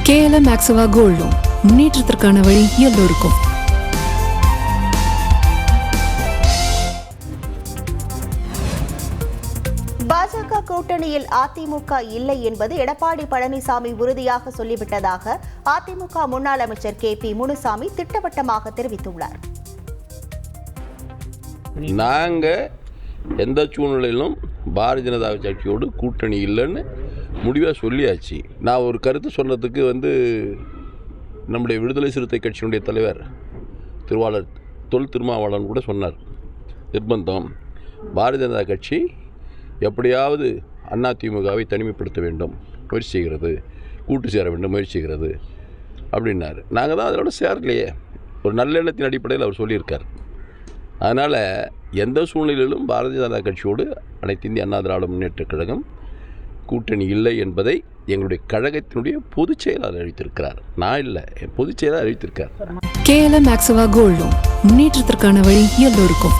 KLM Maxava Gold Loan முன்னேற்றத்திற்கான வழி எல்லோருக்கும். பாஜக கூட்டணியில் அதிமுக இல்லை என்பது எடப்பாடி பழனிசாமி உறுதியாக சொல்லிவிட்டதாக அதிமுக முன்னாள் அமைச்சர் KP முனுசாமி திட்டவட்டமாக தெரிவித்துள்ளார். நாங்கள் எந்த சூழ்நிலையிலும் பாரதிய ஜனதா கட்சியோடு கூட்டணி இல்லைன்னு முடிவாக சொல்லியாச்சு. நான் ஒரு கருத்து சொன்னதுக்கு நம்முடைய விடுதலை சிறுத்தை கட்சியினுடைய தலைவர் தொல் திருமாவளவன் கூட சொன்னார். நிர்பந்தம் பாரதிய ஜனதா கட்சி எப்படியாவது அதிமுகவை தனிமைப்படுத்த வேண்டும் முயற்சி செய்கிறது, கூட்டு சேர வேண்டும் முயற்சி செய்கிறது அப்படின்னாரு. நாங்கள் தான் அதோட சேரலையே. ஒரு நல்லெண்ணத்தின் அடிப்படையில் அவர் சொல்லியிருக்கார். அதனால் எந்த சூழ்நிலையிலும் பாரதிய ஜனதா கட்சியோடு அனைத்து இந்திய அண்ணா திராவிட முன்னேற்றக் கழகம் கூட்டணி இல்லை என்பதை எங்களுடைய கழகத்தினுடைய பொதுச் செயலாளர் அறிவித்திருக்கிறார். நான் இல்லை, என் பொதுச் செயலாளர் அறிவித்திருக்கார். KLM Maxava Gold Loan முன்னேற்றத்திற்கான வழி எல்லோருக்கும்.